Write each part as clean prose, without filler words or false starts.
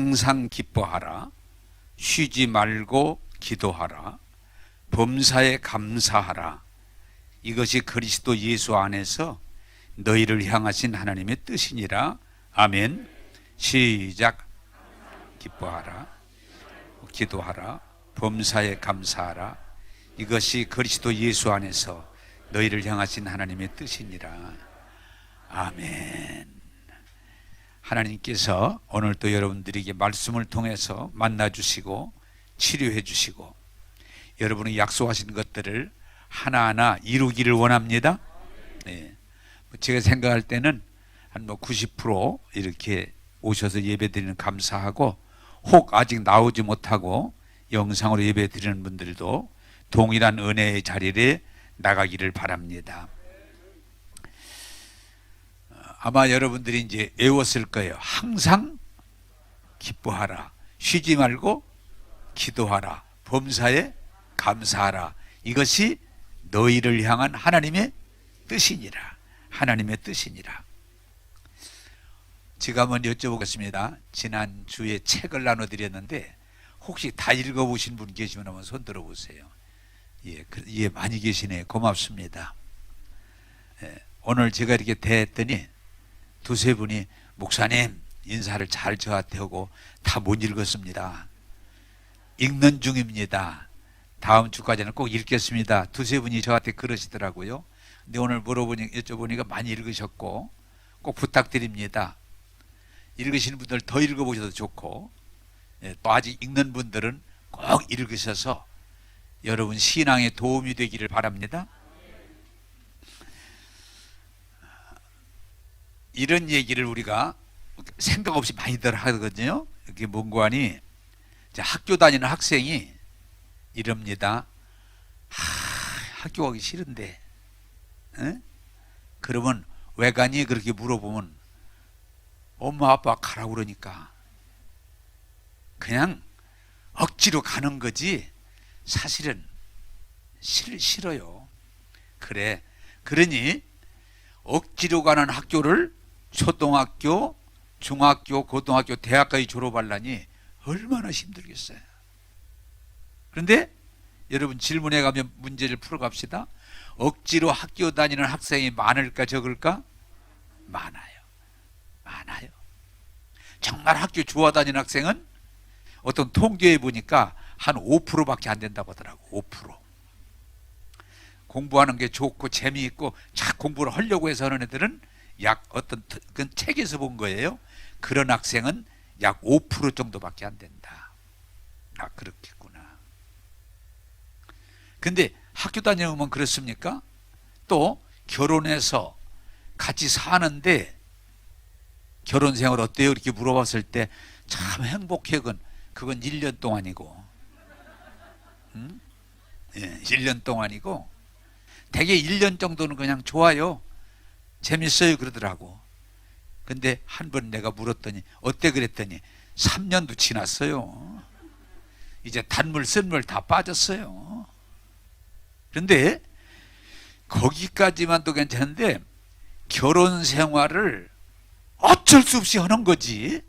항상 기뻐하라. 쉬지 말고 기도하라. 범사에 감사하라. 이것이 그리스도 예수 안에서 너희를 향하신 하나님의 뜻이니라. 아멘. 시작. 기뻐하라. 기도하라. 범사에 감사하라. 이것이 그리스도 예수 안에서 너희를 향하신 하나님의 뜻이니라. 아멘. 하나님께서 오늘 또 여러분들에게 말씀을 통해서 만나주시고 치료해 주시고 여러분이 약속하신 것들을 하나하나 이루기를 원합니다. 네. 제가 생각할 때는 한 90% 이렇게 오셔서 예배 드리는 감사하고, 혹 아직 나오지 못하고 영상으로 예배 드리는 분들도 동일한 은혜의 자리에 나가기를 바랍니다. 아마 여러분들이 이제 외웠을 거예요. 항상 기뻐하라. 쉬지 말고 기도하라. 범사에 감사하라. 이것이 너희를 향한 하나님의 뜻이니라. 하나님의 뜻이니라. 제가 한번 여쭤보겠습니다. 지난주에 책을 나눠드렸는데 혹시 다 읽어보신 분 계시면 한번 손 들어보세요. 예, 많이 계시네요. 고맙습니다. 오늘 제가 이렇게 대했더니 두세 분이 목사님 인사를 잘 저한테 하고 다 못 읽었습니다. 읽는 중입니다. 다음 주까지는 꼭 읽겠습니다. 두세 분이 저한테 그러시더라고요. 근데 오늘 여쭤보니까 많이 읽으셨고 꼭 부탁드립니다. 읽으시는 분들 더 읽어보셔도 좋고, 또 아직 읽는 분들은 꼭 읽으셔서 여러분 신앙에 도움이 되기를 바랍니다. 이런 얘기를 우리가 생각 없이 많이들 하거든요. 이렇게 문관이 학교 다니는 학생이 이럽니다. 학교 가기 싫은데, 그러면 왜 가니? 그렇게 물어보면 엄마 아빠 가라고 그러니까 그냥 억지로 가는 거지 사실은 싫어요. 그래, 그러니 억지로 가는 학교를 초등학교, 중학교, 고등학교, 대학까지 졸업하려니 얼마나 힘들겠어요. 그런데 여러분 질문해 가면 문제를 풀어갑시다. 억지로 학교 다니는 학생이 많을까 적을까? 많아요. 많아요. 정말 학교 좋아 다니는 학생은 어떤 통계에 보니까 한 5%밖에 안 된다고 하더라고. 5%. 공부하는 게 좋고 재미있고 자 공부를 하려고 해서 하는 애들은 약 어떤 그 책에서 본 거예요. 그런 학생은 약 5% 정도밖에 안 된다. 아, 그렇겠구나. 근데 학교 다니면 그렇습니까? 또 결혼해서 같이 사는데 결혼 생활 어때요? 이렇게 물어봤을 때 참 행복해. 그건 1년 동안이고, 1년 동안이고, 대개 1년 정도는 그냥 좋아요. 재밌어요. 그러더라고. 근데 한 번 내가 물었더니 어때? 그랬더니 3년도 지났어요. 이제 단물 쓴물 다 빠졌어요. 그런데 거기까지만 도 괜찮은데 결혼 생활을 어쩔 수 없이 하는 거지.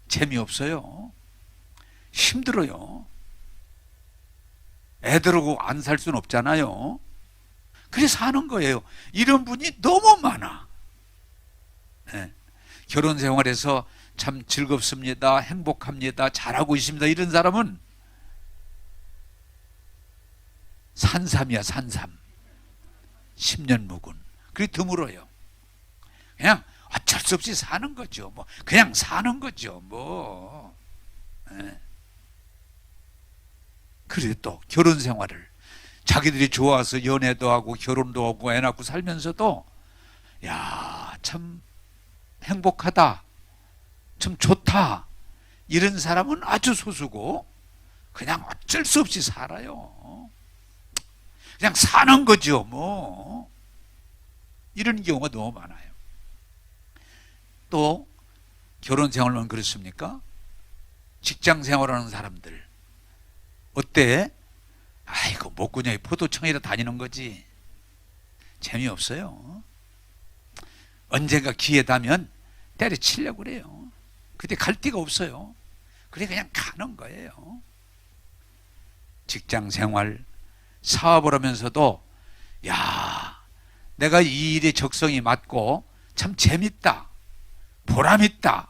재미없어요. 힘들어요. 애들하고 안 살 수는 없잖아요. 그래서 하는 거예요. 이런 분이 너무 많아. 결혼 생활에서 참 즐겁습니다. 행복합니다. 잘하고 있습니다. 이런 사람은 산삼이야, 산삼. 10년 묵은. 그게 드물어요. 그냥 어쩔 수 없이 사는 거죠. 그냥 사는 거죠. 그래, 또 결혼 생활을 자기들이 좋아서 연애도 하고 결혼도 하고 애 낳고 살면서도 야, 참 행복하다, 참 좋다, 이런 사람은 아주 소수고 그냥 어쩔 수 없이 살아요. 그냥 사는 거죠. 이런 경우가 너무 많아요. 또 결혼 생활만 그렇습니까? 직장 생활하는 사람들 어때? 아이고, 목구녕이 포도청이라 다니는 거지. 재미없어요. 언젠가 기회 되면 때려치려고 그래요. 그때 갈 데가 없어요. 그래 그냥 가는 거예요. 직장 생활, 사업을 하면서도 야, 내가 이 일에 적성이 맞고 참 재밌다, 보람있다,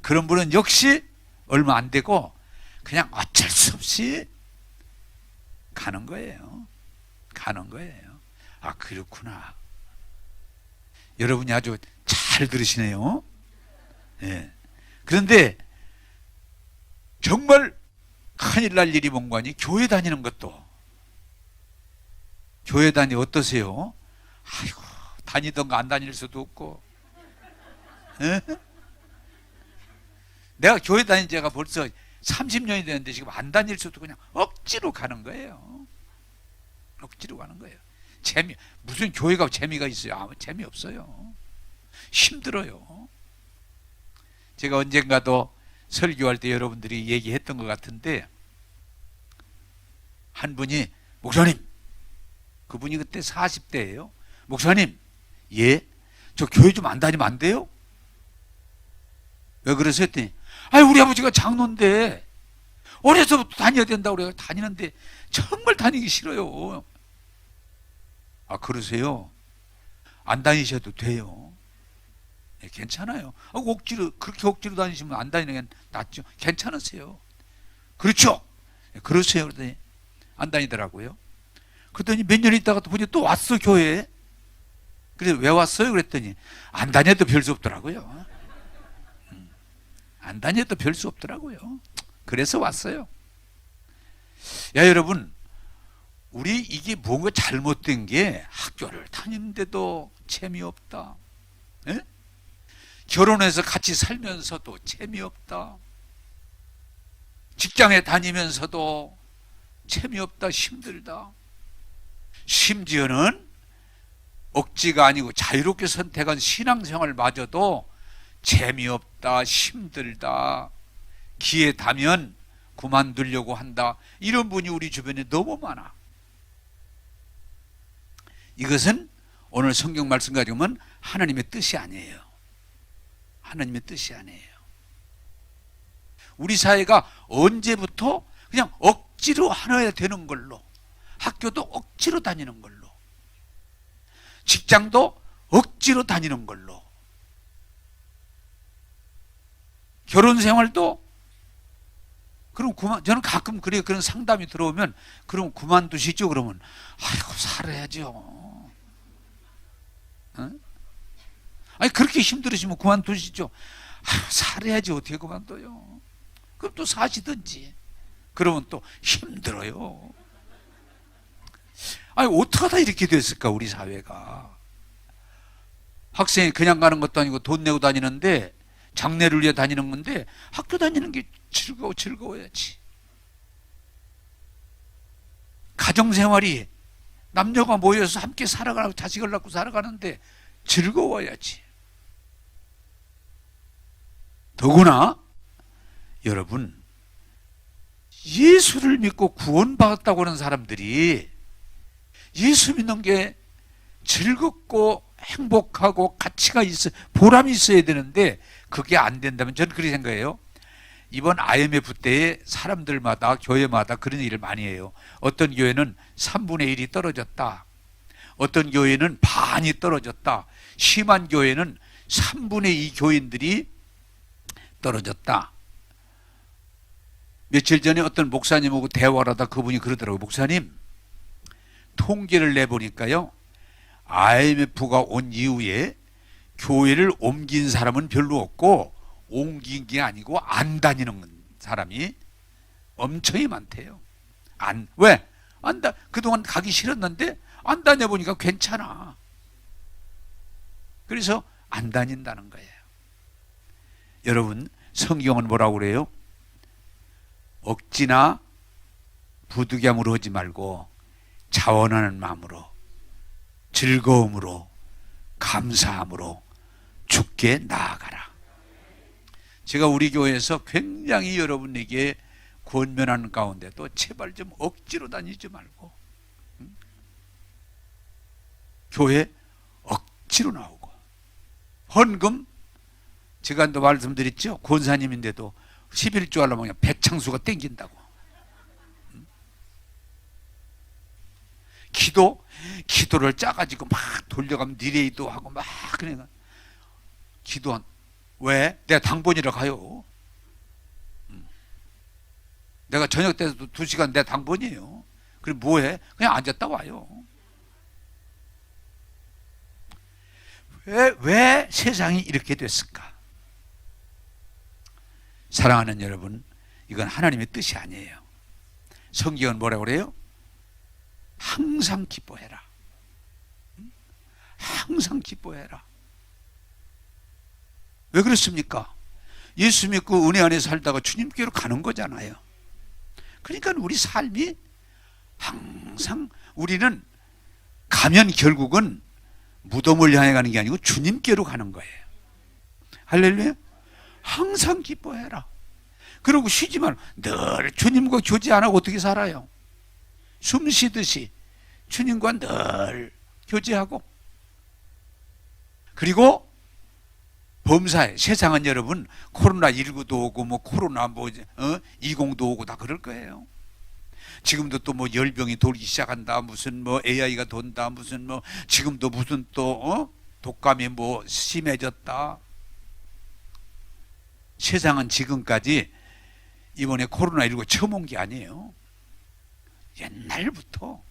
그런 분은 역시 얼마 안 되고 그냥 어쩔 수 없이 가는 거예요. 가는 거예요. 아, 그렇구나. 여러분이 아주 잘 들으시네요. 예. 그런데 정말 큰일 날 일이 뭔가니 교회 다니는 것도. 교회 다니 어떠세요? 아이고, 다니던가 안 다닐 수도 없고. 에? 내가 교회 다닌 지가 벌써 30년이 됐는데 지금 안 다닐 수도 그냥 억지로 가는 거예요. 억지로 가는 거예요. 무슨 교회가 재미가 있어요? 아무 재미없어요. 힘들어요. 제가 언젠가도 설교할 때 여러분들이 얘기했던 것 같은데, 한 분이, 목사님, 그분이 그때 40대예요. 목사님, 예? 저 교회 좀 안 다니면 안 돼요? 왜 그러세요? 했더니, 우리 아버지가 장로인데 어려서부터 다녀야 된다고 그래요. 다니는데 정말 다니기 싫어요. 아, 그러세요? 안 다니셔도 돼요. 네, 괜찮아요. 그렇게 억지로 다니시면 안 다니는 게 낫죠. 괜찮으세요. 그렇죠? 네, 그러세요. 그러더니 안 다니더라고요. 그랬더니 몇 년 있다가 또 보니 또 왔어, 교회에. 그래서 왜 왔어요? 그랬더니 안 다녀도 별 수 없더라고요. 안 다녀도 별 수 없더라고요. 그래서 왔어요. 야, 여러분, 우리 이게 뭔가 잘못된 게 학교를 다니는데도 재미없다. 에? 결혼해서 같이 살면서도 재미없다. 직장에 다니면서도 재미없다, 힘들다. 심지어는 억지가 아니고 자유롭게 선택한 신앙생활마저도 재미없다, 힘들다, 기회 다면 그만두려고 한다, 이런 분이 우리 주변에 너무 많아. 이것은 오늘 성경 말씀 가지고 보면 하나님의 뜻이 아니에요. 하나님의 뜻이 아니에요. 우리 사회가 언제부터 그냥 억지로 하나야 되는 걸로, 학교도 억지로 다니는 걸로, 직장도 억지로 다니는 걸로, 결혼 생활도 그럼 저는 가끔 그런 상담이 들어오면 그럼 그만두시죠. 그러면 아이고, 살아야죠. 응? 아니, 그렇게 힘들으시면 그만두시죠. 살아야지, 어떻게 그만둬요. 그럼 또 사시든지. 그러면 또 힘들어요. 아니, 어떻게 하다 이렇게 됐을까, 우리 사회가. 학생이 그냥 가는 것도 아니고 돈 내고 다니는데, 장래를 위해 다니는 건데 학교 다니는 게 즐거워야지. 가정생활이 남녀가 모여서 함께 살아가고 자식을 낳고 살아가는데 즐거워야지. 더구나 여러분, 예수를 믿고 구원받았다고 하는 사람들이 예수 믿는 게 즐겁고 행복하고 가치가 있어, 보람이 있어야 되는데 그게 안 된다면 저는 그렇게 생각해요. 이번 IMF 때에 사람들마다, 교회마다 그런 얘기를 많이 해요. 어떤 교회는 3분의 1이 떨어졌다. 어떤 교회는 반이 떨어졌다. 심한 교회는 3분의 2 교인들이 떨어졌다. 며칠 전에 어떤 목사님하고 대화를 하다 그분이 그러더라고요. 목사님, 통계를 내보니까요, IMF가 온 이후에 교회를 옮긴 사람은 별로 없고, 옮긴 게 아니고 안 다니는 사람이 엄청이 많대요. 왜? 그동안 가기 싫었는데 안 다녀보니까 괜찮아. 그래서 안 다닌다는 거예요. 여러분, 성경은 뭐라고 그래요? 억지나 부득이함으로 하지 말고 자원하는 마음으로, 즐거움으로, 감사함으로 주께 나아가라. 제가 우리 교회에서 굉장히 여러분에게 권면하는 가운데도 제발 좀 억지로 다니지 말고, 교회 억지로 나오고, 헌금 제가 또 말씀드렸죠. 권사님인데도 11조 하려면 그냥 배창수가 땡긴다고. 기도를 짜가지고 막 돌려가면 리레이도 하고 막 그러니까 왜? 내가 당번이라 가요. 내가 저녁 때도 2시간 내 당번이에요. 그럼 뭐해? 그냥 앉았다 와요. 왜 세상이 이렇게 됐을까? 사랑하는 여러분, 이건 하나님의 뜻이 아니에요. 성경은 뭐라고 그래요? 항상 기뻐해라. 항상 기뻐해라. 왜 그렇습니까? 예수 믿고 은혜 안에 살다가 주님께로 가는 거잖아요. 그러니까 우리 삶이 항상, 우리는 가면 결국은 무덤을 향해 가는 게 아니고 주님께로 가는 거예요. 할렐루야. 항상 기뻐해라. 그리고 쉬지 말고 늘 주님과 교제 안 하고 어떻게 살아요? 숨 쉬듯이 주님과 늘 교제하고. 그리고 범사에, 세상은 여러분 코로나19도 오고 뭐 코로나 20도 오고 다 그럴 거예요. 지금도 또 뭐 열병이 돌기 시작한다, 무슨 뭐 AI가 돈다, 무슨 뭐 지금도 무슨 또 독감이 뭐 심해졌다. 세상은 지금까지 이번에 코로나19 처음 온 게 아니에요. 옛날부터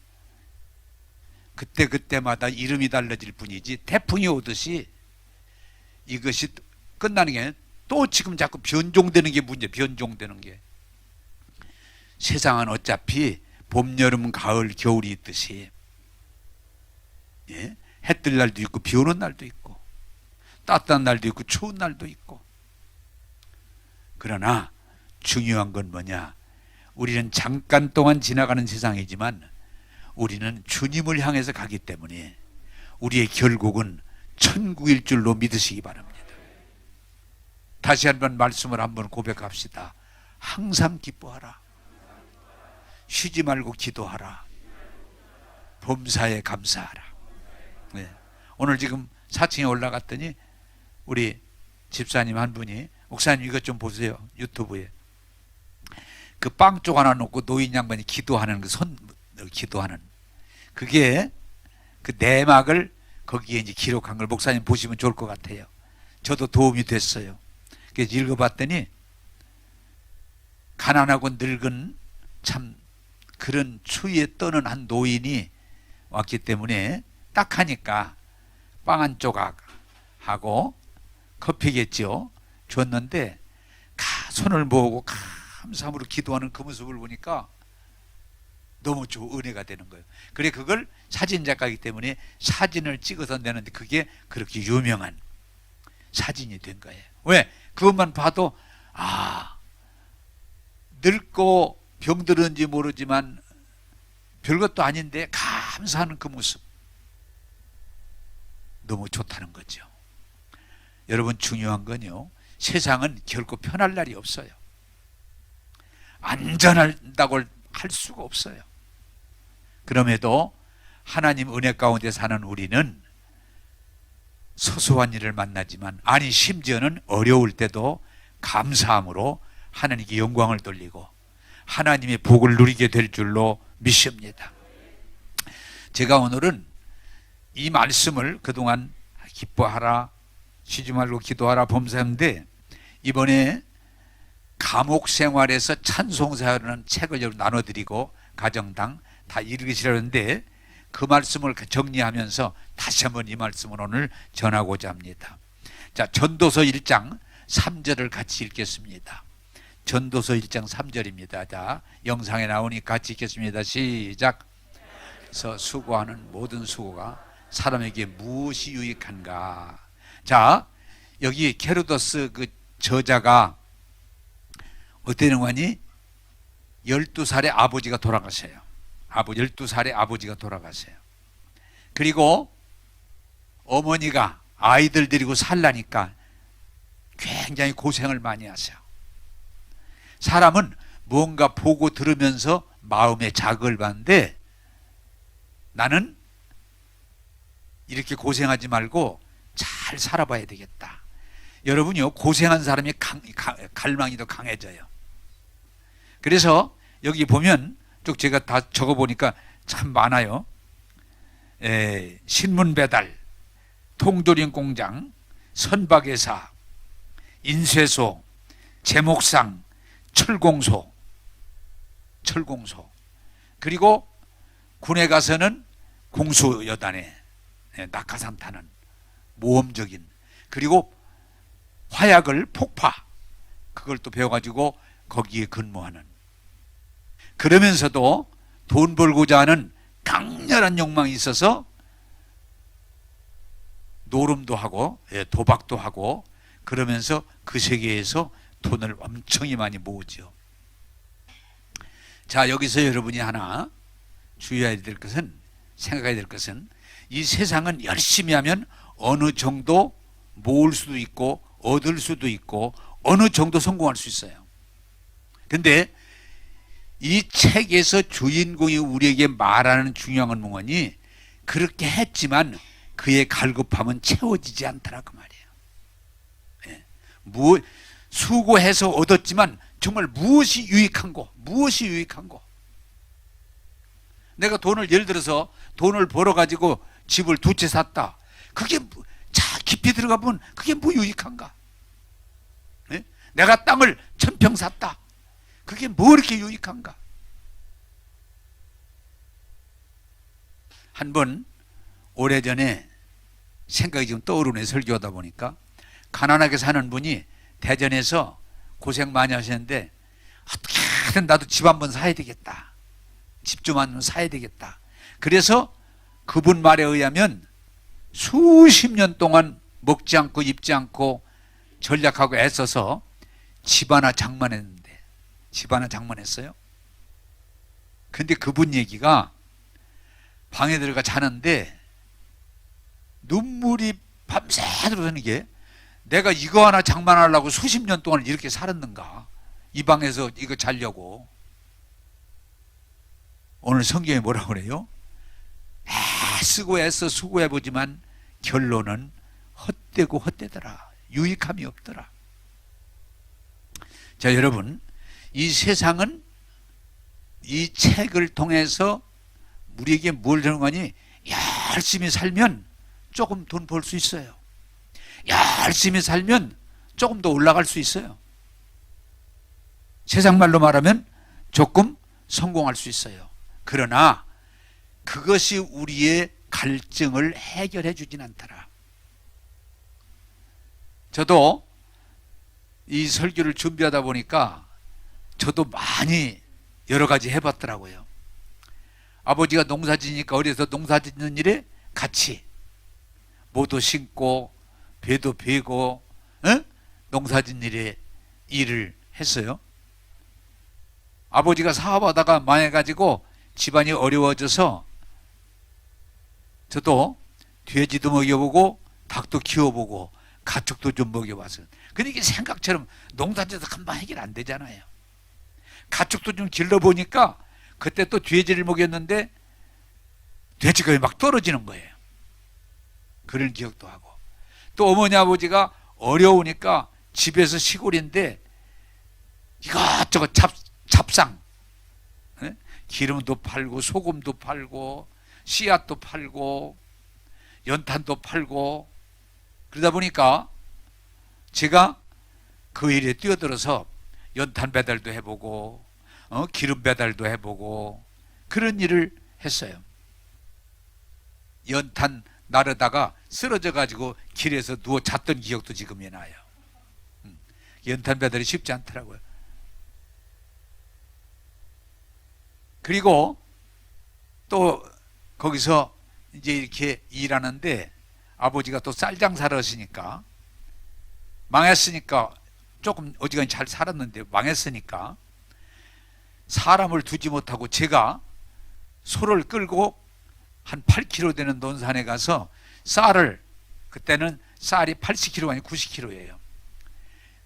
그때마다 이름이 달라질 뿐이지, 태풍이 오듯이 이것이 끝나는 게 아니라 또 지금 자꾸 변종되는 게 문제. 변종되는 게. 세상은 어차피 봄, 여름, 가을, 겨울이 있듯이, 예? 해 뜰 날도 있고 비 오는 날도 있고 따뜻한 날도 있고 추운 날도 있고. 그러나 중요한 건 뭐냐? 우리는 잠깐 동안 지나가는 세상이지만 우리는 주님을 향해서 가기 때문에 우리의 결국은 천국일 줄로 믿으시기 바랍니다. 다시 한번 말씀을 한번 고백합시다. 항상 기뻐하라. 쉬지 말고 기도하라. 범사에 감사하라. 네. 오늘 지금 4층에 올라갔더니 우리 집사님 한 분이, 목사님 이것 좀 보세요. 유튜브에 그 빵 쪽 하나 놓고 노인 양반이 기도하는 그 기도하는 그게 그 내막을 거기에 이제 기록한 걸 목사님 보시면 좋을 것 같아요. 저도 도움이 됐어요. 그래서 읽어봤더니 가난하고 늙은 참 그런 추위에 떠는 한 노인이 왔기 때문에 딱 하니까 빵 한 조각하고 커피겠죠. 줬는데 손을 모으고 감사함으로 기도하는 그 모습을 보니까 너무 은혜가 되는 거예요. 그래 그걸 사진 작가이기 때문에 사진을 찍어서 내는데 그게 그렇게 유명한 사진이 된 거예요. 왜? 그것만 봐도 늙고 병들었는지 모르지만 별것도 아닌데 감사하는 그 모습 너무 좋다는 거죠. 여러분 중요한 건요, 세상은 결코 편할 날이 없어요. 안전하다고 할 수가 없어요. 그럼에도 하나님 은혜 가운데 사는 우리는 소소한 일을 만나지만, 아니 심지어는 어려울 때도 감사함으로 하나님께 영광을 돌리고 하나님의 복을 누리게 될 줄로 믿습니다. 제가 오늘은 이 말씀을 그동안 기뻐하라, 쉬지 말고 기도하라, 범사인데 이번에 감옥 생활에서 찬송사라는 책을 나눠드리고 가정당 다 읽으시려는데 그 말씀을 정리하면서 다시 한번 이 말씀을 오늘 전하고자 합니다. 자, 전도서 1장 3절을 같이 읽겠습니다. 전도서 1장 3절입니다. 자, 영상에 나오니 같이 읽겠습니다. 시작. 그래서 수고하는 모든 수고가 사람에게 무엇이 유익한가. 자, 여기 케르도스 그 저자가 어떻게 되는 거니? 12살에 아버지가 돌아가세요. 12살에 아버지가 돌아가세요. 그리고 어머니가 아이들 데리고 살라니까 굉장히 고생을 많이 하세요. 사람은 뭔가 보고 들으면서 마음에 자극을 받는데 나는 이렇게 고생하지 말고 잘 살아봐야 되겠다. 여러분요, 고생한 사람이 갈망이 더 강해져요. 그래서 여기 보면 쭉 제가 다 적어보니까 참 많아요. 신문 배달, 통조림 공장, 선박회사, 인쇄소, 제목상, 철공소, 그리고 군에 가서는 공수여단에 낙하산 타는 모험적인, 그리고 화약을 폭파, 그걸 또 배워가지고 거기에 근무하는, 그러면서도 돈 벌고자 하는 강렬한 욕망이 있어서 노름도 하고 도박도 하고, 그러면서 그 세계에서 돈을 엄청히 많이 모으죠. 자, 여기서 여러분이 하나 주의해야 될 것은, 생각해야 될 것은, 이 세상은 열심히 하면 어느 정도 모을 수도 있고 얻을 수도 있고 어느 정도 성공할 수 있어요. 근데 이 책에서 주인공이 우리에게 말하는 중요한 문건이, 그렇게 했지만 그의 갈급함은 채워지지 않더라, 그 말이에요. 수고해서 얻었지만 정말 무엇이 유익한 거, 내가 돈을, 예를 들어서 돈을 벌어가지고 집을 2채 샀다. 그게 자 깊이 들어가 보면 그게 뭐 유익한가? 내가 땅을 1000평 샀다. 그게 뭐 이렇게 유익한가? 한번 오래전에 생각이 좀 떠오르네, 설교하다 보니까. 가난하게 사는 분이 대전에서 고생 많이 하셨는데, 어떻게든 나도 집 한번 사야 되겠다, 집 좀 한번 사야 되겠다. 그래서 그분 말에 의하면 수십 년 동안 먹지 않고 입지 않고 전략하고 애써서 집 하나 장만했는데, 장만했어요. 근데 그분 얘기가, 방에 들어가 자는데 눈물이 밤새도록 흐르는 게, 내가 이거 하나 장만하려고 수십 년 동안 이렇게 살았는가, 이 방에서 이거 자려고. 오늘 성경에 뭐라고 그래요? 애쓰고 애써 수고해보지만 결론은 헛되고 헛되더라, 유익함이 없더라. 자, 여러분, 이 세상은 이 책을 통해서 우리에게 뭘 주는 거니? 열심히 살면 조금 돈 벌 수 있어요. 열심히 살면 조금 더 올라갈 수 있어요. 세상 말로 말하면 조금 성공할 수 있어요. 그러나 그것이 우리의 갈증을 해결해 주진 않더라. 저도 이 설교를 준비하다 보니까 저도 많이 여러 가지 해봤더라고요. 아버지가 농사 지니까 어려서 농사 짓는 일에 같이 모도 심고 배도 베고 농사 짓는 일에 일을 했어요. 아버지가 사업하다가 망해가지고 집안이 어려워져서 저도 돼지도 먹여보고 닭도 키워보고 가축도 좀 먹여봤어요. 근데 이게 생각처럼 농사짓어서 금방 해결 안 되잖아요. 가축도 좀 길러보니까 그때 또 돼지를 먹였는데 돼지가 막 떨어지는 거예요. 그런 기억도 하고, 또 어머니 아버지가 어려우니까 집에서 시골인데 이것저것 잡상, 기름도 팔고 소금도 팔고 씨앗도 팔고 연탄도 팔고, 그러다 보니까 제가 그 일에 뛰어들어서 연탄 배달도 해보고 기름 배달도 해보고 그런 일을 했어요. 연탄 나르다가 쓰러져 가지고 길에서 누워 잤던 기억도 지금이 나요. 연탄 배달이 쉽지 않더라고요. 그리고 또 거기서 이제 이렇게 일하는데 아버지가 또 쌀 장사를 하시니까, 망했으니까 조금 어지간히 잘 살았는데 망했으니까 사람을 두지 못하고 제가 소를 끌고 한 8km 되는 논산에 가서 쌀을, 그때는 쌀이 80kg가 아니고 90kg예요.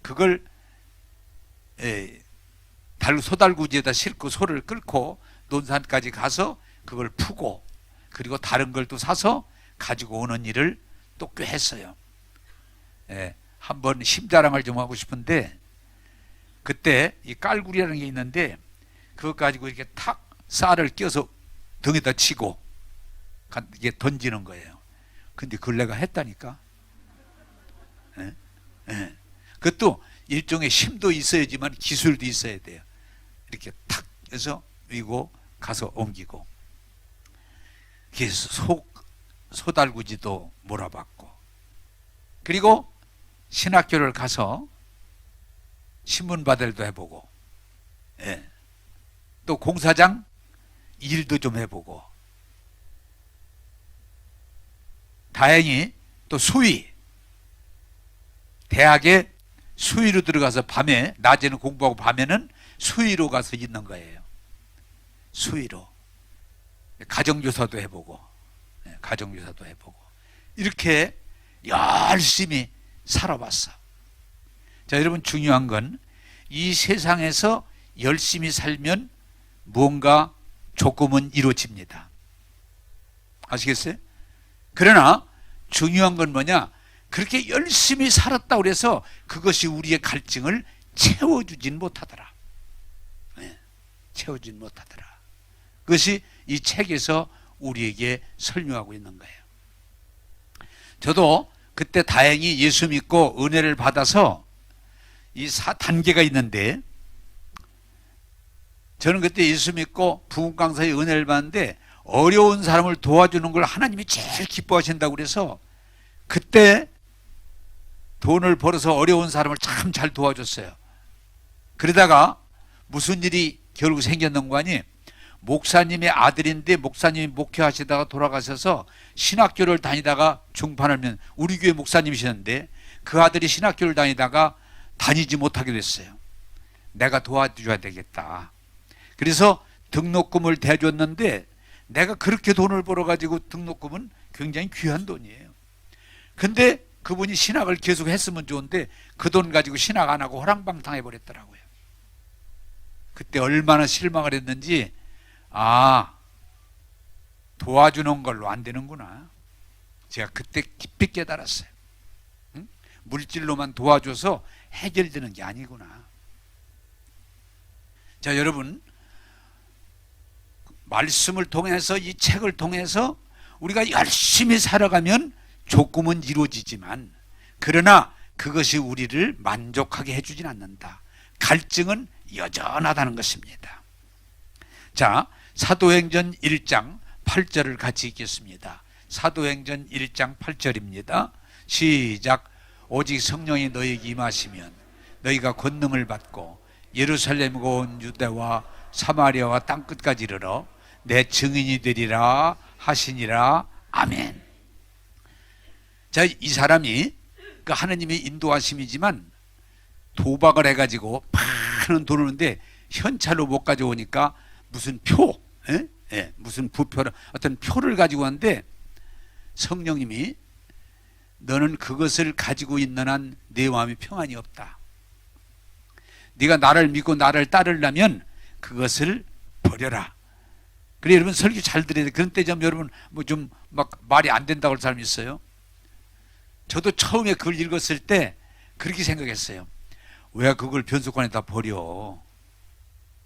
그걸 소달구지에다 싣고 소를 끌고 논산까지 가서 그걸 푸고, 그리고 다른 걸 또 사서 가지고 오는 일을 또 꽤 했어요. 한번 힘자랑을 좀 하고 싶은데, 그때 이 깔구리라는 게 있는데 그것 가지고 이렇게 탁 쌀을 껴서 등에다 치고 이게 던지는 거예요. 근데 그걸 내가 했다니까. 예? 예. 그것도 일종의 힘도 있어야지만 기술도 있어야 돼요. 이렇게 탁 해서 위고 가서 옮기고. 그래서 소달구지도 몰아봤고, 그리고 신학교를 가서 신문바들도 해보고, 예. 또 공사장 일도 좀 해보고, 다행히 또 수의, 대학에 수의로 들어가서 밤에, 낮에는 공부하고 밤에는 수의로 가서 있는 거예요. 수의로. 가정교사도 해보고, 가정교사도 해보고, 이렇게 열심히 살아봤어. 자, 여러분, 중요한 건 이 세상에서 열심히 살면 뭔가 조금은 이루어집니다. 아시겠어요? 그러나 중요한 건 뭐냐? 그렇게 열심히 살았다고 해서 그것이 우리의 갈증을 채워주진 못하더라. 네, 채워주진 못하더라. 그것이 이 책에서 우리에게 설명하고 있는 거예요. 저도 그때 다행히 예수 믿고 은혜를 받아서 이 단계가 있는데, 저는 그때 예수 믿고 부흥 강사의 은혜를 받는데 어려운 사람을 도와주는 걸 하나님이 제일 기뻐하신다고 그래서 그때 돈을 벌어서 어려운 사람을 참 잘 도와줬어요. 그러다가 무슨 일이 결국 생겼는 거 아니? 목사님의 아들인데 목사님이 목회하시다가 돌아가셔서 신학교를 다니다가 중판하면, 우리 교회 목사님이셨는데 그 아들이 신학교를 다니다가 다니지 못하게 됐어요. 내가 도와줘야 되겠다. 그래서 등록금을 대줬는데, 내가 그렇게 돈을 벌어가지고, 등록금은 굉장히 귀한 돈이에요. 근데 그분이 신학을 계속 했으면 좋은데 그 돈 가지고 신학 안 하고 호랑방탕해 버렸더라고요. 그때 얼마나 실망을 했는지, 도와주는 걸로 안 되는구나. 제가 그때 깊이 깨달았어요. 응? 물질로만 도와줘서 해결되는 게 아니구나. 자, 여러분, 말씀을 통해서, 이 책을 통해서 우리가 열심히 살아가면 조금은 이루어지지만, 그러나 그것이 우리를 만족하게 해주진 않는다. 갈증은 여전하다는 것입니다. 자, 사도행전 1장 8절을 같이 읽겠습니다. 사도행전 1장 8절입니다. 시작. 오직 성령이 너희에게 임하시면 너희가 권능을 받고 예루살렘과 온 유대와 사마리아와 땅끝까지 이르러 내 증인이 되리라 하시니라. 아멘. 자, 이 사람이 그 하느님의 인도하심이지만 도박을 해가지고 많은 돈을 오는데 현찰로 못 가져오니까 무슨 표, 무슨 부표를, 어떤 표를 가지고 왔는데, 성령님이 너는 그것을 가지고 있는 한 내 마음에 평안이 없다. 네가 나를 믿고 나를 따르려면 그것을 버려라. 그래, 여러분, 설교 잘 들어야 돼. 그런 때 좀 여러분 뭐 좀 막 말이 안 된다고 할 사람이 있어요. 저도 처음에 그걸 읽었을 때 그렇게 생각했어요. 왜 그걸 변속관에다 버려?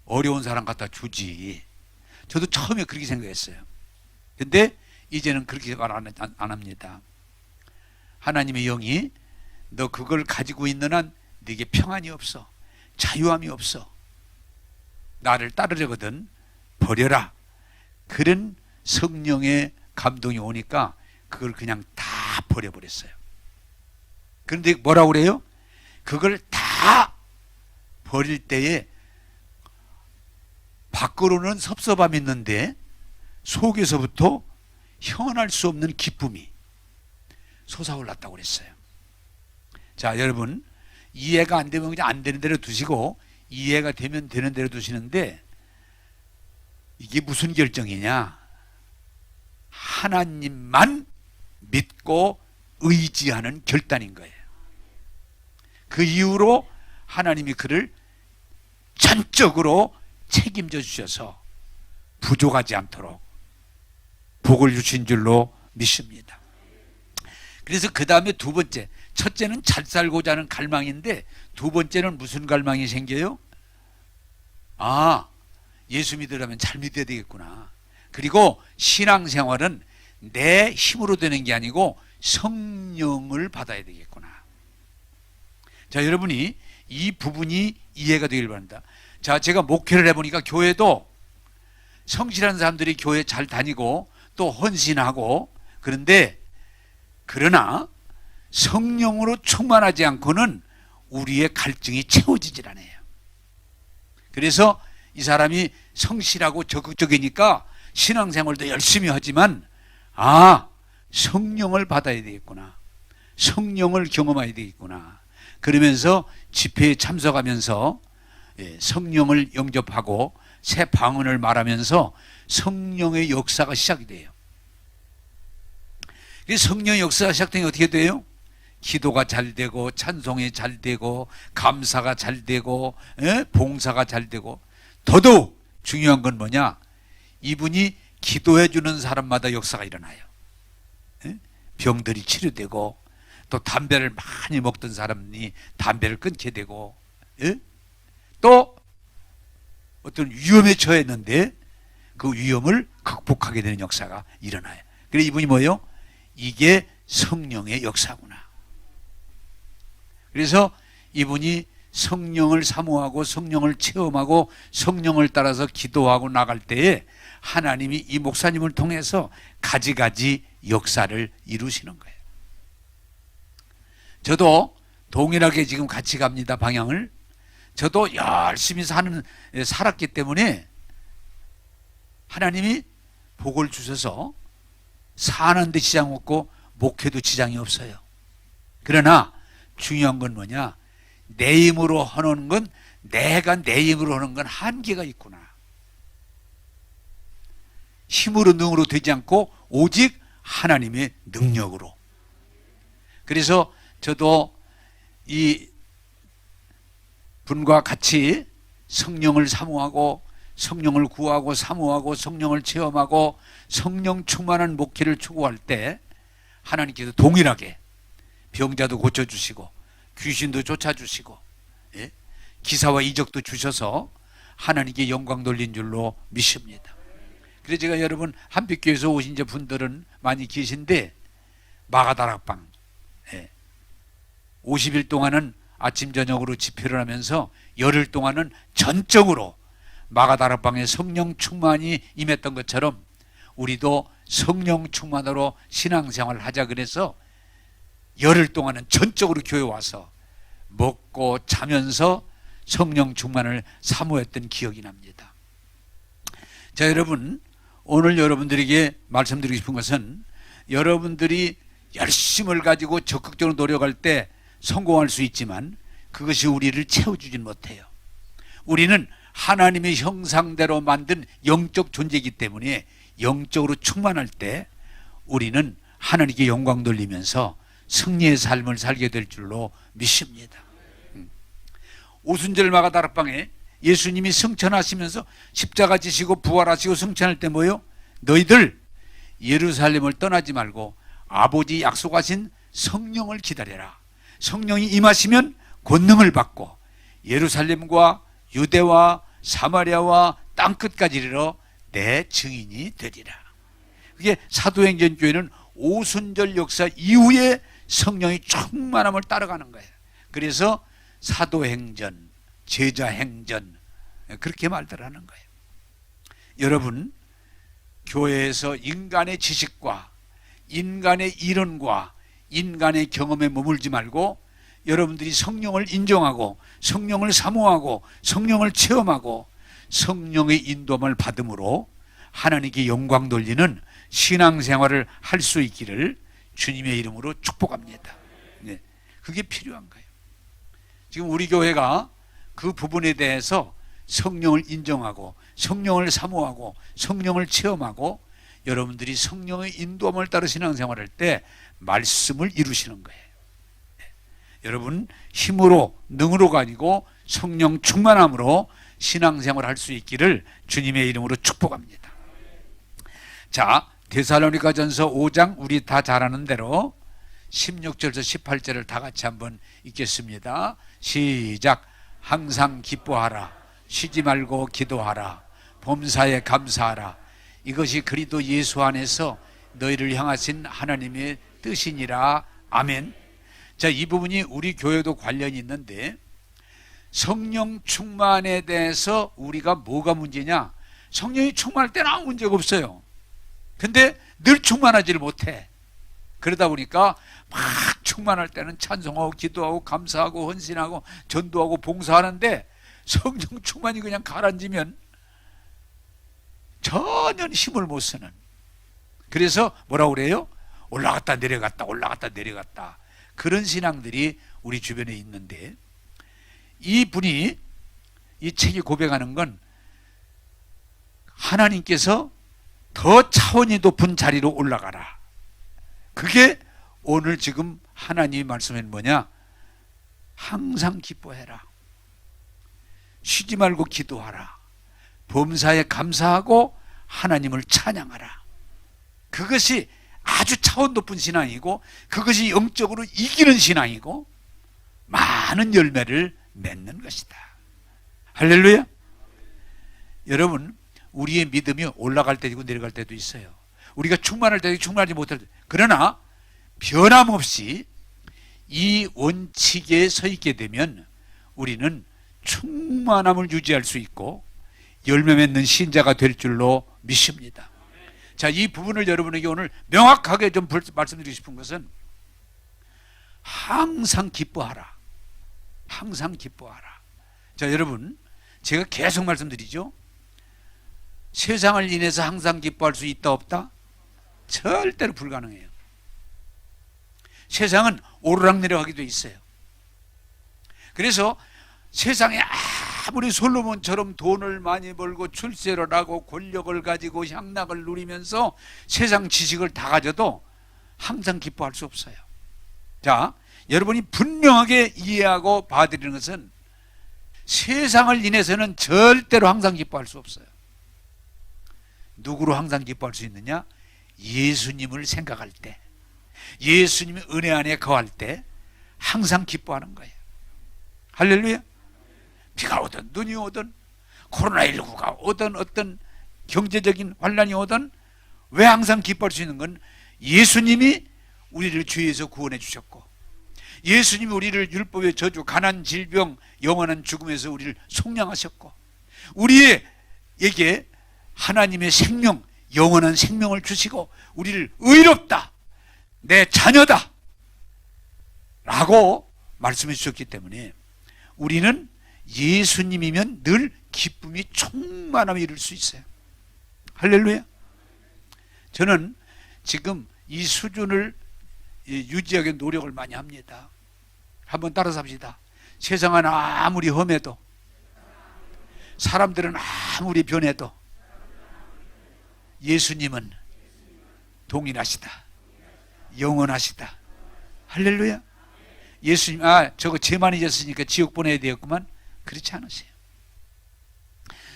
어려운 사람 갖다 주지. 저도 처음에 그렇게 생각했어요. 근데 이제는 그렇게 말 안 합니다. 하나님의 영이 너 그걸 가지고 있는 한 네게 평안이 없어. 자유함이 없어. 나를 따르려거든 버려라. 그런 성령의 감동이 오니까 그걸 그냥 다 버려버렸어요. 그런데 뭐라고 그래요? 그걸 다 버릴 때에 밖으로는 섭섭함이 있는데 속에서부터 형언할 수 없는 기쁨이 솟아올랐다고 그랬어요. 자, 여러분, 이해가 안 되면 그냥 안 되는 대로 두시고, 이해가 되면 되는 대로 두시는데, 이게 무슨 결정이냐? 하나님만 믿고 의지하는 결단인 거예요. 그 이후로 하나님이 그를 전적으로 책임져 주셔서 부족하지 않도록 복을 주신 줄로 믿습니다. 그래서 그 다음에 두 번째, 첫째는 잘 살고자 하는 갈망인데 두 번째는 무슨 갈망이 생겨요? 아, 예수 믿으려면 잘 믿어야 되겠구나. 그리고 신앙생활은 내 힘으로 되는 게 아니고 성령을 받아야 되겠구나. 자, 여러분이 이 부분이 이해가 되길 바랍니다. 자, 제가 목회를 해보니까 교회도 성실한 사람들이 교회 잘 다니고 또 헌신하고, 그러나 성령으로 충만하지 않고는 우리의 갈증이 채워지질 않아요. 그래서 이 사람이 성실하고 적극적이니까 신앙생활도 열심히 하지만 성령을 받아야 되겠구나, 성령을 경험해야 되겠구나, 그러면서 집회에 참석하면서 성령을 영접하고 새 방언을 말하면서 성령의 역사가 시작이 돼요. 성령의 역사가 시작되면 어떻게 돼요? 기도가 잘 되고 찬송이 잘 되고 감사가 잘 되고 봉사가 잘 되고, 더더욱 중요한 건 뭐냐? 이분이 기도해 주는 사람마다 역사가 일어나요. 병들이 치료되고, 또 담배를 많이 먹던 사람이 담배를 끊게 되고, 또 어떤 위험에 처했는데 그 위험을 극복하게 되는 역사가 일어나요. 그래서 이분이 뭐예요? 이게 성령의 역사구나. 그래서 이분이 성령을 사모하고 성령을 체험하고 성령을 따라서 기도하고 나갈 때에 하나님이 이 목사님을 통해서 가지가지 역사를 이루시는 거예요. 저도 동일하게 지금 같이 갑니다, 방향을. 저도 열심히 살았기 때문에 하나님이 복을 주셔서 사는데 지장 없고 목회도 지장이 없어요. 그러나 중요한 건 뭐냐? 내 힘으로 하는 건, 내가 내 힘으로 하는 건 한계가 있구나. 힘으로 능으로 되지 않고 오직 하나님의 능력으로. 그래서 저도 이 분과 같이 성령을 사모하고 성령을 구하고 사모하고 성령을 체험하고 성령 충만한 목회를 추구할 때 하나님께서 동일하게 병자도 고쳐주시고 귀신도 쫓아주시고 기사와 이적도 주셔서 하나님께 영광 돌린 줄로 믿습니다. 그래서 제가 여러분 한빛교회에서 오신 분들은 많이 계신데, 마가다락방 50일 동안은 아침 저녁으로 집회를 하면서 열흘 동안은 전적으로 마가다락방에 성령 충만이 임했던 것처럼 우리도 성령 충만으로 신앙생활을 하자, 그래서 열흘 동안은 전적으로 교회 와서 먹고 자면서 성령 충만을 사모했던 기억이 납니다. 자, 여러분, 오늘 여러분들에게 말씀드리고 싶은 것은, 여러분들이 열심을 가지고 적극적으로 노력할 때 성공할 수 있지만 그것이 우리를 채워주진 못해요. 우리는 하나님의 형상대로 만든 영적 존재이기 때문에 영적으로 충만할 때 우리는 하나님께 영광 돌리면서 승리의 삶을 살게 될 줄로 믿습니다. 오순절 마가다락방에 예수님이 승천하시면서 십자가 지시고 부활하시고 승천할 때 뭐예요? 너희들 예루살렘을 떠나지 말고 아버지 약속하신 성령을 기다려라. 성령이 임하시면 권능을 받고 예루살렘과 유대와 사마리아와 땅끝까지 이르러 내 증인이 되리라. 그게 사도행전 교회는 오순절 역사 이후에 성령이 충만함을 따라가는 거예요. 그래서 사도행전, 제자행전, 그렇게 말들 하는 거예요. 여러분, 교회에서 인간의 지식과 인간의 이론과 인간의 경험에 머물지 말고 여러분들이 성령을 인정하고 성령을 사모하고 성령을 체험하고 성령의 인도함을 받음으로 하나님께 영광 돌리는 신앙생활을 할 수 있기를 주님의 이름으로 축복합니다. 네, 그게 필요한 거예요. 지금 우리 교회가 그 부분에 대해서 성령을 인정하고 성령을 사모하고 성령을 체험하고 여러분들이 성령의 인도함을 따라 신앙생활할 때 말씀을 이루시는 거예요. 네. 여러분, 힘으로 능으로가 아니고 성령 충만함으로 신앙생활을 할 수 있기를 주님의 이름으로 축복합니다. 자, 데살로니가전서 5장, 우리 다 잘 아는 대로 16절에서 18절을 다 같이 한번 읽겠습니다. 시작. 항상 기뻐하라. 쉬지 말고 기도하라. 범사에 감사하라. 이것이 그리스도 예수 안에서 너희를 향하신 하나님의 뜻이니라. 아멘. 자, 이 부분이 우리 교회도 관련이 있는데, 성령 충만에 대해서 우리가 뭐가 문제냐? 성령이 충만할 때는 아무 문제가 없어요. 근데 늘 충만하지를 못해. 그러다 보니까 막 충만할 때는 찬송하고 기도하고 감사하고 헌신하고 전도하고 봉사하는데, 성령 충만이 그냥 가라앉으면 전혀 힘을 못 쓰는. 그래서 뭐라고 그래요? 올라갔다 내려갔다 올라갔다 내려갔다. 그런 신앙들이 우리 주변에 있는데, 이 분이 이 책이 고백하는 건 하나님께서 더 차원이 높은 자리로 올라가라. 그게 오늘 지금 하나님이 말씀은 뭐냐? 항상 기뻐해라. 쉬지 말고 기도하라. 범사에 감사하고 하나님을 찬양하라. 그것이 아주 차원 높은 신앙이고, 그것이 영적으로 이기는 신앙이고 많은 열매를 맺는 것이다. 할렐루야. 여러분, 우리의 믿음이 올라갈 때도 있고 내려갈 때도 있어요. 우리가 충만할 때도 충만하지 못할 때. 그러나 변함없이 이 원칙에 서 있게 되면 우리는 충만함을 유지할 수 있고 열매 맺는 신자가 될 줄로 믿습니다. 자, 이 부분을 여러분에게 오늘 명확하게 좀 말씀드리고 싶은 것은, 항상 기뻐하라. 항상 기뻐하라. 자, 여러분, 제가 계속 말씀드리죠. 세상을 인해서 항상 기뻐할 수 있다 없다? 절대로 불가능해요. 세상은 오르락내리락 돼 있어요. 그래서 세상에 아무리 솔로몬처럼 돈을 많이 벌고 출세를 하고 권력을 가지고 향락을 누리면서 세상 지식을 다 가져도 항상 기뻐할 수 없어요. 자, 여러분이 분명하게 이해하고 받아들이는 것은, 세상을 인해서는 절대로 항상 기뻐할 수 없어요. 누구로 항상 기뻐할 수 있느냐? 예수님을 생각할 때, 예수님의 은혜 안에 거할 때 항상 기뻐하는 거예요. 할렐루야. 비가 오든 눈이 오든 코로나19가 오든 어떤 경제적인 환란이 오든 왜 항상 기뻐할 수 있는 건, 예수님이 우리를 죄에서 구원해 주셨고, 예수님이 우리를 율법의 저주, 가난, 질병, 영원한 죽음에서 우리를 속량하셨고, 우리에게 하나님의 생명, 영원한 생명을 주시고 우리를 의롭다, 내 자녀다 라고 말씀해 주셨기 때문에 우리는 예수님이면 늘 기쁨이 충만함에 이룰 수 있어요. 할렐루야. 저는 지금 이 수준을 유지하기 노력을 많이 합니다. 한번 따라서 합시다. 세상은 아무리 험해도, 사람들은 아무리 변해도 예수님은 동일하시다, 영원하시다. 할렐루야. 예수님, 저거 죄만 잊었으니까 지옥 보내야 되겠구만. 그렇지 않으세요.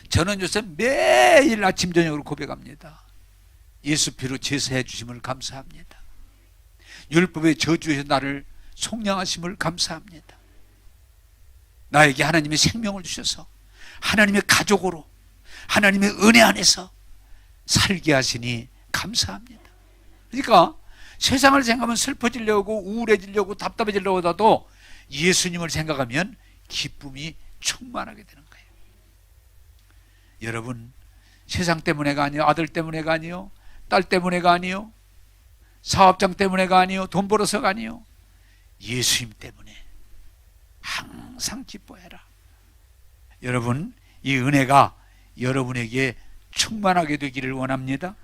저는 요새 매일 아침 저녁으로 고백합니다. 예수 피로 제사해 주심을 감사합니다. 율법의 저주에서 나를 속량하심을 감사합니다. 나에게 하나님의 생명을 주셔서 하나님의 가족으로, 하나님의 은혜 안에서 살게 하시니 감사합니다. 그러니까 세상을 생각하면 슬퍼지려고, 우울해지려고, 답답해지려고 하다도 예수님을 생각하면 기쁨이 충만하게 되는 거예요. 여러분, 세상 때문에가 아니요, 아들 때문에가 아니요, 딸 때문에가 아니요, 사업장 때문에가 아니요, 돈 벌어서가 아니요, 예수님 때문에 항상 기뻐해라. 여러분, 이 은혜가 여러분에게 충만하게 되기를 원합니다.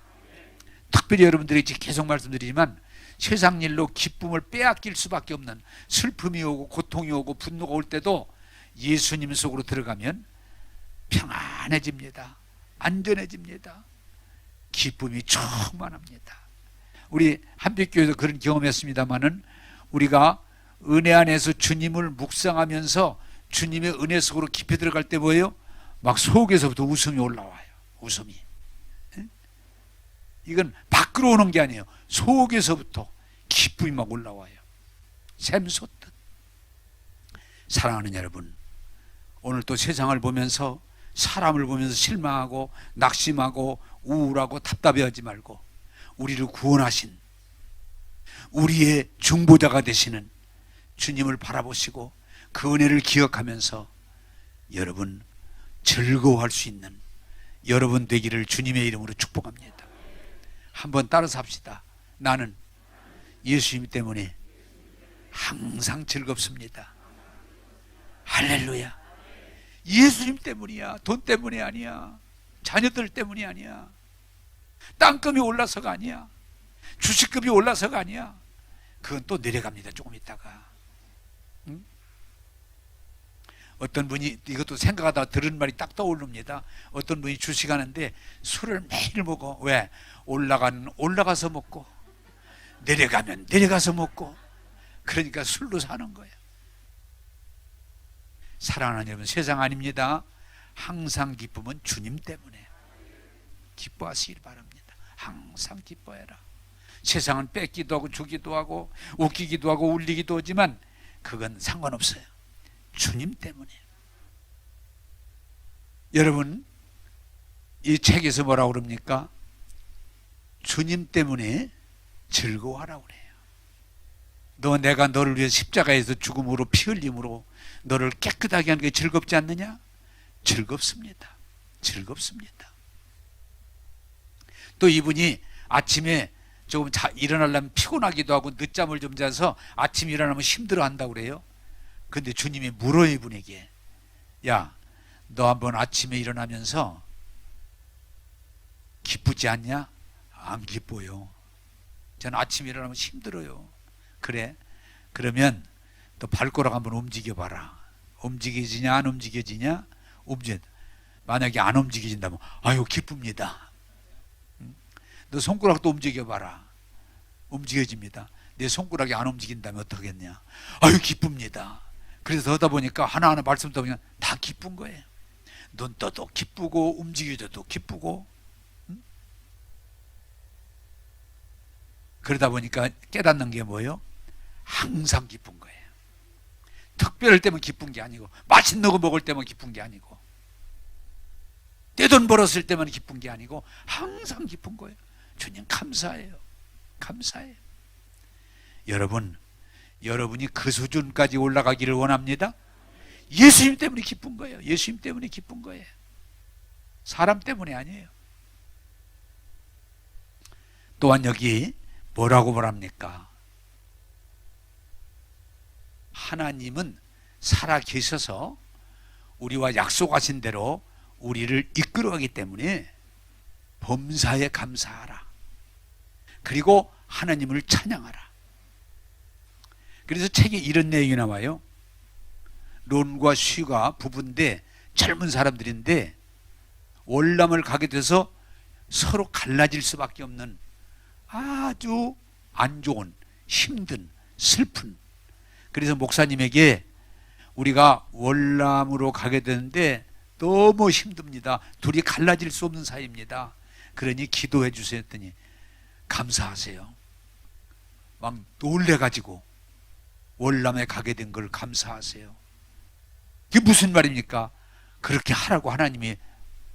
특별히 여러분들이 계속 말씀드리지만, 세상 일로 기쁨을 빼앗길 수밖에 없는, 슬픔이 오고 고통이 오고 분노가 올 때도 예수님 속으로 들어가면 평안해집니다. 안전해집니다. 기쁨이 충만합니다. 우리 한빛교회도 그런 경험했습니다마는, 우리가 은혜 안에서 주님을 묵상하면서 주님의 은혜 속으로 깊이 들어갈 때 뭐예요? 막 속에서부터 웃음이 올라와요. 웃음이. 이건 밖으로 오는 게 아니에요. 속에서부터 기쁨이 막 올라와요. 샘솟듯. 사랑하는 여러분, 오늘 또 세상을 보면서 사람을 보면서 실망하고 낙심하고 우울하고 답답해하지 말고 우리를 구원하신 우리의 중보자가 되시는 주님을 바라보시고 그 은혜를 기억하면서 여러분 즐거워할 수 있는 여러분 되기를 주님의 이름으로 축복합니다. 한번 따라서 합시다. 나는 예수님 때문에 항상 즐겁습니다. 할렐루야. 예수님 때문이야. 돈 때문이 아니야. 자녀들 때문이 아니야. 땅금이 올라서가 아니야. 주식급이 올라서가 아니야. 그건 또 내려갑니다. 조금 있다가. 응? 어떤 분이 이것도 생각하다 들은 말이 딱 떠오릅니다. 어떤 분이 주식하는데 술을 매일 먹어. 왜? 올라가서 먹고 내려가면 내려가서 먹고, 그러니까 술로 사는 거예요. 사랑하는 여러분, 세상 아닙니다. 항상 기쁨은 주님 때문에 기뻐하시길 바랍니다. 항상 기뻐해라. 세상은 뺏기도 하고 주기도 하고 웃기기도 하고 울리기도 하지만 그건 상관없어요. 주님 때문에. 여러분, 이 책에서 뭐라고 그럽니까? 주님 때문에 즐거워하라고 그래요. 내가 너를 위해 십자가에서 죽음으로 피 흘림으로 너를 깨끗하게 하는 게 즐겁지 않느냐? 즐겁습니다. 즐겁습니다. 또 이분이 아침에 조금 일어나려면 피곤하기도 하고 늦잠을 좀 자서 아침 일어나면 힘들어 한다고 그래요. 근데 주님이 물어요, 이분에게. 야, 너 한번 아침에 일어나면서 기쁘지 않냐? 안 기뻐요. 저는 아침에 일어나면 힘들어요. 그래? 그러면 또 발가락 한번 움직여봐라. 움직여지냐 안 움직여지냐? 만약에 안 움직여진다면 아유 기쁩니다. 너 손가락도 움직여봐라. 움직여집니다. 내 손가락이 안 움직인다면 어떡하겠냐? 아유 기쁩니다. 그래서 하다 보니까 하나하나 말씀 듣다 보면 다 기쁜 거예요. 눈 떠도 기쁘고 움직여져도 기쁘고. 그러다 보니까 깨닫는 게 뭐예요? 항상 기쁜 거예요. 특별할 때만 기쁜 게 아니고, 맛있는 거 먹을 때만 기쁜 게 아니고, 떼돈 벌었을 때만 기쁜 게 아니고 항상 기쁜 거예요. 주님 감사해요. 감사해요. 여러분, 여러분이 그 수준까지 올라가기를 원합니다. 예수님 때문에 기쁜 거예요. 예수님 때문에 기쁜 거예요. 사람 때문에 아니에요. 또한 여기 뭐라고 말합니까? 하나님은 살아 계셔서 우리와 약속하신 대로 우리를 이끌어가기 때문에 범사에 감사하라. 그리고 하나님을 찬양하라. 그래서 책에 이런 내용이 나와요. 론과 쉬가 부부인데 젊은 사람들인데 월남을 가게 돼서 서로 갈라질 수밖에 없는 아주 안 좋은, 힘든, 슬픈. 그래서 목사님에게 우리가 월남으로 가게 되는데 너무 힘듭니다. 둘이 갈라질 수 없는 사이입니다. 그러니 기도해 주세요 했더니 감사하세요. 막 놀래가지고 월남에 가게 된 걸 감사하세요. 이게 무슨 말입니까? 그렇게 하라고 하나님이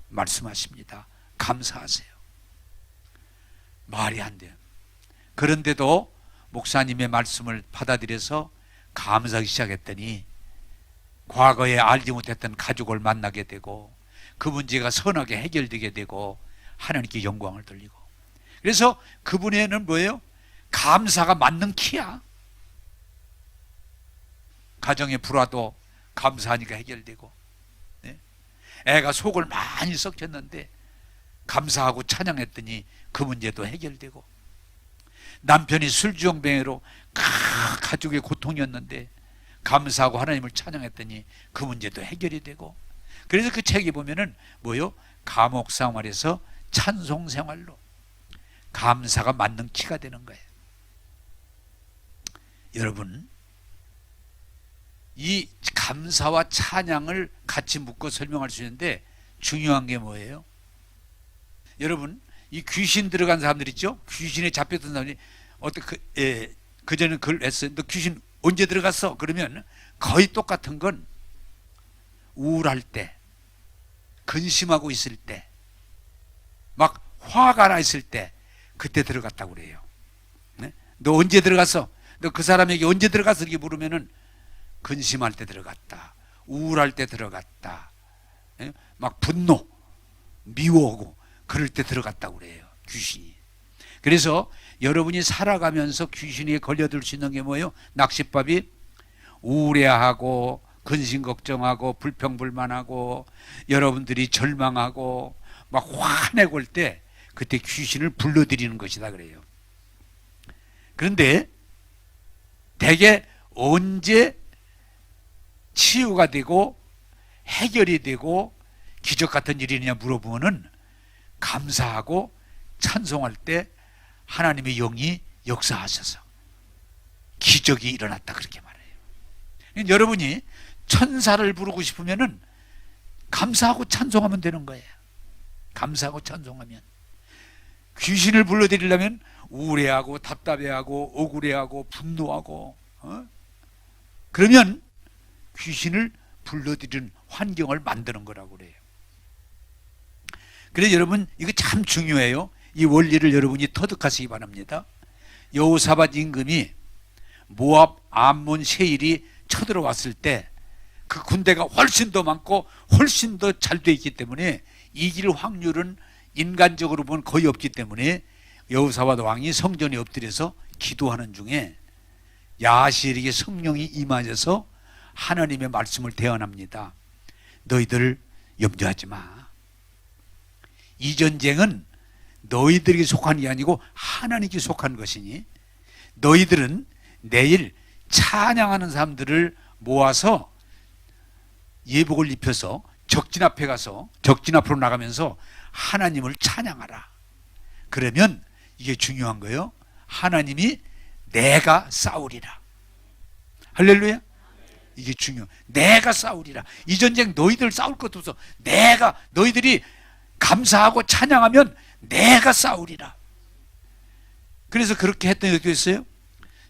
말씀하십니다. 감사하세요. 말이 안 돼요. 그런데도 목사님의 말씀을 받아들여서 감사하기 시작했더니 과거에 알지 못했던 가족을 만나게 되고 그 문제가 선하게 해결되게 되고 하나님께 영광을 돌리고, 그래서 그분에는 뭐예요? 감사가 맞는 키야. 가정의 불화도 감사하니까 해결되고, 애가 속을 많이 썩혔는데 감사하고 찬양했더니 그 문제도 해결되고, 남편이 술주정뱅이로 가족의 고통이었는데 감사하고 하나님을 찬양했더니 그 문제도 해결이 되고. 그래서 그 책에 보면은 뭐요? 감옥 생활에서 찬송 생활로 감사가 맞는 키가 되는 거예요. 여러분, 이 감사와 찬양을 같이 묶어 설명할 수 있는데 중요한 게 뭐예요? 여러분, 이 귀신 들어간 사람들 있죠? 귀신에 잡혔던 사람이 그전에 그걸 했어요. 너 귀신 언제 들어갔어? 그러면 거의 똑같은 건 우울할 때, 근심하고 있을 때, 막 화가 나 있을 때, 그때 들어갔다고 그래요. 네? 너 언제 들어갔어? 너 그 사람에게 언제 들어갔어? 이렇게 물으면은 근심할 때 들어갔다, 우울할 때 들어갔다, 예? 막 분노, 미워하고 그럴 때 들어갔다고 그래요, 귀신이. 그래서 여러분이 살아가면서 귀신이 걸려들 수 있는 게 뭐예요? 낚싯밥이 우울해하고 근심 걱정하고 불평불만하고 여러분들이 절망하고 막 화내고 올 때 그때 귀신을 불러들이는 것이다 그래요. 그런데 대개 언제 치유가 되고 해결이 되고 기적 같은 일이냐 물어보면은 감사하고 찬송할 때 하나님의 영이 역사하셔서 기적이 일어났다 그렇게 말해요. 여러분이 천사를 부르고 싶으면은 감사하고 찬송하면 되는 거예요. 감사하고 찬송하면. 귀신을 불러들이려면 우울해하고 답답해하고 억울해하고 분노하고 그러면 귀신을 불러들이는 환경을 만드는 거라고 그래요. 그래서 여러분 이거 참 중요해요. 이 원리를 여러분이 터득하시기 바랍니다. 여호사밧 임금이 모압, 암몬, 세일이 쳐들어왔을 때 그 군대가 훨씬 더 많고 훨씬 더 잘 돼 있기 때문에 이길 확률은 인간적으로 보면 거의 없기 때문에 여호사밧 왕이 성전에 엎드려서 기도하는 중에 야하시엘에게 성령이 임하셔서 하나님의 말씀을 대언합니다. 너희들 염려하지 마. 이 전쟁은 너희들에게 속한 게 아니고 하나님께 속한 것이니 너희들은 내일 찬양하는 사람들을 모아서 예복을 입혀서 적진 앞에 가서 적진 앞으로 나가면서 하나님을 찬양하라. 그러면 이게 중요한 거예요. 하나님이 내가 싸우리라. 할렐루야. 이게 중요해. 내가 싸우리라. 이 전쟁 너희들 싸울 것도 없어. 내가 너희들이 감사하고 찬양하면 내가 싸우리라. 그래서 그렇게 했더니 어떻게 됐어요?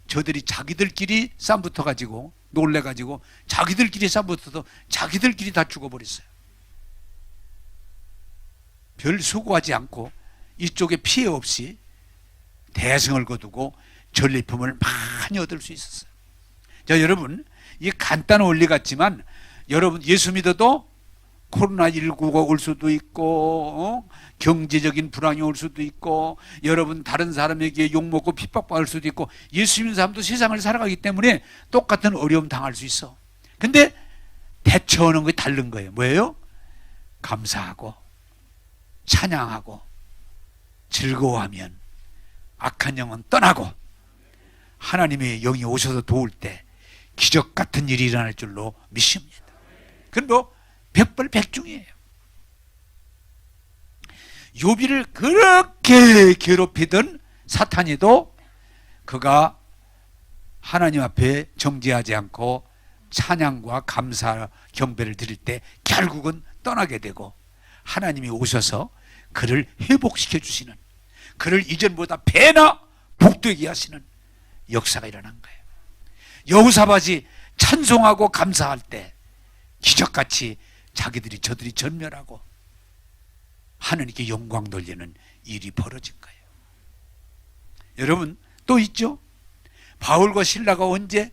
저들이 자기들끼리 싸움 붙어가지고 놀래가지고 자기들끼리 싸움 붙어서 자기들끼리 다 죽어버렸어요. 별 수고하지 않고 이쪽에 피해 없이 대승을 거두고 전리품을 많이 얻을 수 있었어요. 자, 여러분 이 간단한 원리 같지만 여러분 예수 믿어도 코로나19가 올 수도 있고 경제적인 불황이 올 수도 있고 여러분 다른 사람에게 욕먹고 핍박받을 수도 있고 예수 믿는 사람도 세상을 살아가기 때문에 똑같은 어려움 당할 수 있어. 근데 대처하는 게 다른 거예요. 뭐예요? 감사하고 찬양하고 즐거워하면 악한 영은 떠나고 하나님의 영이 오셔서 도울 때 기적 같은 일이 일어날 줄로 믿습니다. 그건 뭐 백발백중이에요. 욥이를 그렇게 괴롭히던 사탄이도 그가 하나님 앞에 정죄하지 않고 찬양과 감사 경배를 드릴 때 결국은 떠나게 되고 하나님이 오셔서 그를 회복시켜 주시는, 그를 이전보다 배나 복되게 하시는 역사가 일어난 거예요. 여호사밧이 찬송하고 감사할 때 기적같이 저들이 전멸하고 하나님께 영광 돌리는 일이 벌어진 거예요. 여러분 또 있죠. 바울과 실라가 언제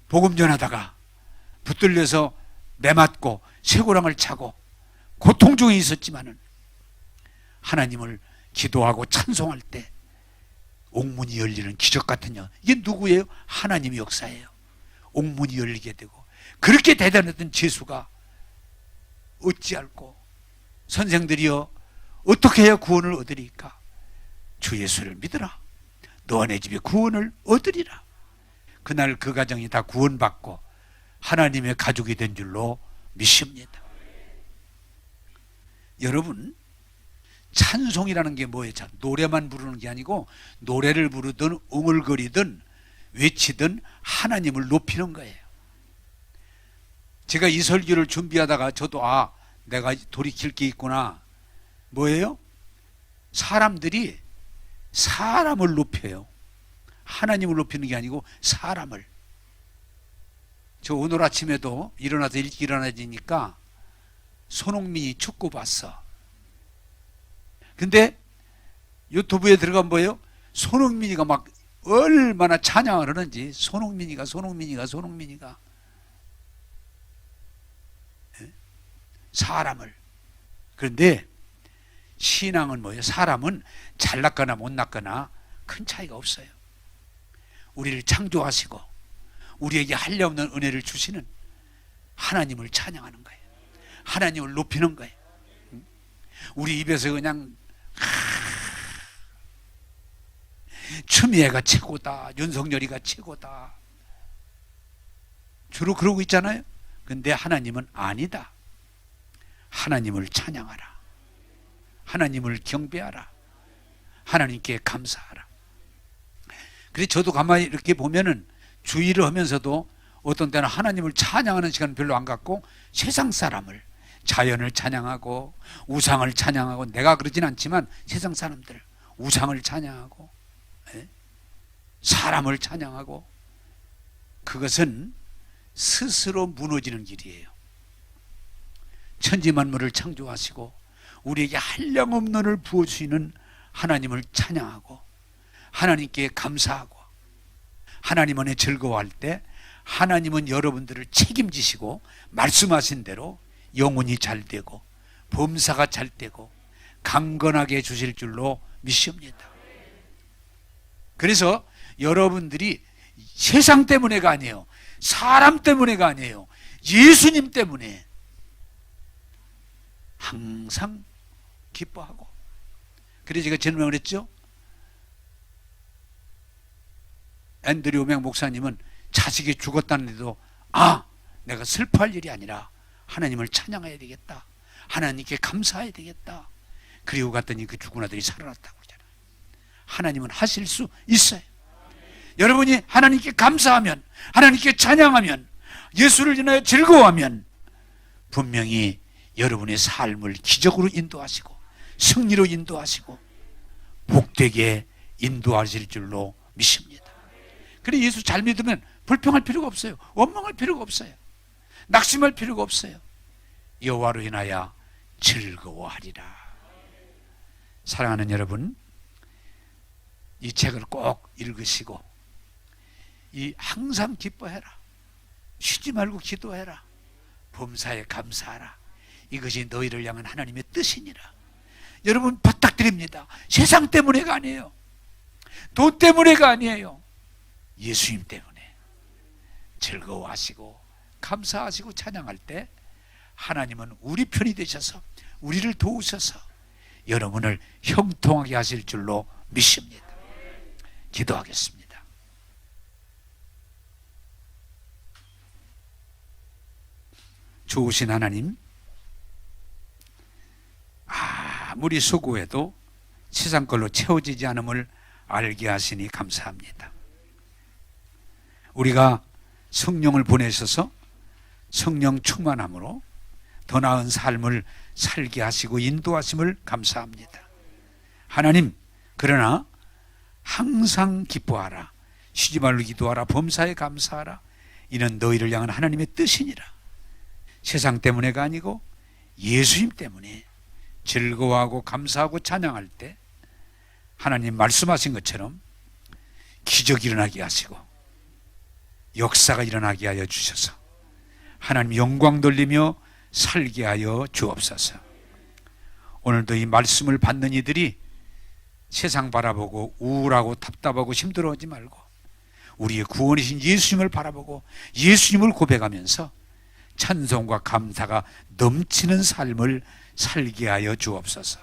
복음 전하다가 붙들려서 매맞고 쇠고랑을 차고 고통 중에 있었지만은 하나님을 기도하고 찬송할 때 옥문이 열리는 기적 같은 영. 이게 누구예요? 하나님의 역사예요. 옥문이 열리게 되고 그렇게 대단했던 제수가 어찌할꼬 선생들이여 어떻게 해야 구원을 얻으리까? 주 예수를 믿으라. 너네 집에 구원을 얻으리라. 그날 그 가정이 다 구원받고 하나님의 가족이 된 줄로 믿습니다. 여러분 찬송이라는 게 뭐예요? 노래만 부르는 게 아니고 노래를 부르든 웅얼거리든 외치든 하나님을 높이는 거예요. 제가 이 설교를 준비하다가 저도 내가 돌이킬 게 있구나. 뭐예요? 사람들이 사람을 높여요. 하나님을 높이는 게 아니고 사람을. 저 오늘 아침에도 일어나서 일찍 일어나지니까 손흥민이 축구 봤어. 근데 유튜브에 들어가면 뭐예요? 손흥민이가 막 얼마나 찬양을 하는지. 손흥민이가 사람을. 그런데 신앙은 뭐예요? 사람은 잘났거나 못났거나 큰 차이가 없어요. 우리를 창조하시고 우리에게 한량없는 은혜를 주시는 하나님을 찬양하는 거예요. 하나님을 높이는 거예요. 우리 입에서 그냥 추미애가 최고다, 윤석열이가 최고다, 주로 그러고 있잖아요. 근데 하나님은 아니다. 하나님을 찬양하라. 하나님을 경배하라. 하나님께 감사하라. 그래서 저도 가만히 이렇게 보면은 주의를 하면서도 어떤 때는 하나님을 찬양하는 시간은 별로 안 갖고 세상 사람을, 자연을 찬양하고 우상을 찬양하고, 내가 그러진 않지만 세상 사람들 우상을 찬양하고 사람을 찬양하고, 그것은 스스로 무너지는 길이에요. 천지만물을 창조하시고 우리에게 한량없는 은혜를 부어주시는 하나님을 찬양하고 하나님께 감사하고 하나님 안에 즐거워할 때 하나님은 여러분들을 책임지시고 말씀하신 대로 영혼이 잘 되고 범사가 잘 되고 강건하게 해주실 줄로 믿습니다. 그래서 여러분들이 세상 때문에가 아니에요. 사람 때문에가 아니에요. 예수님 때문에 항상 기뻐하고. 그래서 제가 질문을 했죠. 앤드류 오맹 목사님은 자식이 죽었다는데도 내가 슬퍼할 일이 아니라 하나님을 찬양해야 되겠다, 하나님께 감사해야 되겠다. 그리고 갔더니 그 죽은 아들이 살아났다고 그러잖아요. 하나님은 하실 수 있어요. 여러분이 하나님께 감사하면, 하나님께 찬양하면, 예수를 인하여 즐거워하면 분명히 여러분의 삶을 기적으로 인도하시고 승리로 인도하시고 복되게 인도하실 줄로 믿습니다. 그래, 예수 잘 믿으면 불평할 필요가 없어요. 원망할 필요가 없어요. 낙심할 필요가 없어요. 여호와로 인하여 즐거워하리라. 사랑하는 여러분, 이 책을 꼭 읽으시고 항상 기뻐해라. 쉬지 말고 기도해라. 범사에 감사하라. 이것이 너희를 향한 하나님의 뜻이니라. 여러분 부탁드립니다. 세상 때문에가 아니에요. 돈 때문에가 아니에요. 예수님 때문에 즐거워하시고 감사하시고 찬양할 때 하나님은 우리 편이 되셔서 우리를 도우셔서 여러분을 형통하게 하실 줄로 믿습니다. 기도하겠습니다. 좋으신 하나님, 아무리 수고해도 세상 걸로 채워지지 않음을 알게 하시니 감사합니다. 우리가 성령을 보내셔서 성령 충만함으로 더 나은 삶을 살게 하시고 인도하심을 감사합니다. 하나님, 그러나 항상 기뻐하라, 쉬지 말고 기도하라, 범사에 감사하라. 이는 너희를 향한 하나님의 뜻이니라. 세상 때문에가 아니고 예수님 때문에 즐거워하고 감사하고 찬양할 때 하나님 말씀하신 것처럼 기적이 일어나게 하시고 역사가 일어나게 하여 주셔서 하나님 영광 돌리며 살게 하여 주옵소서. 오늘도 이 말씀을 받는 이들이 세상 바라보고 우울하고 답답하고 힘들어하지 말고 우리의 구원이신 예수님을 바라보고 예수님을 고백하면서 찬송과 감사가 넘치는 삶을 살게 하여 주옵소서.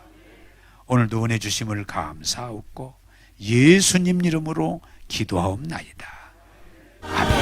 오늘도 은혜 주심을 감사하옵고 예수님 이름으로 기도하옵나이다. 아멘.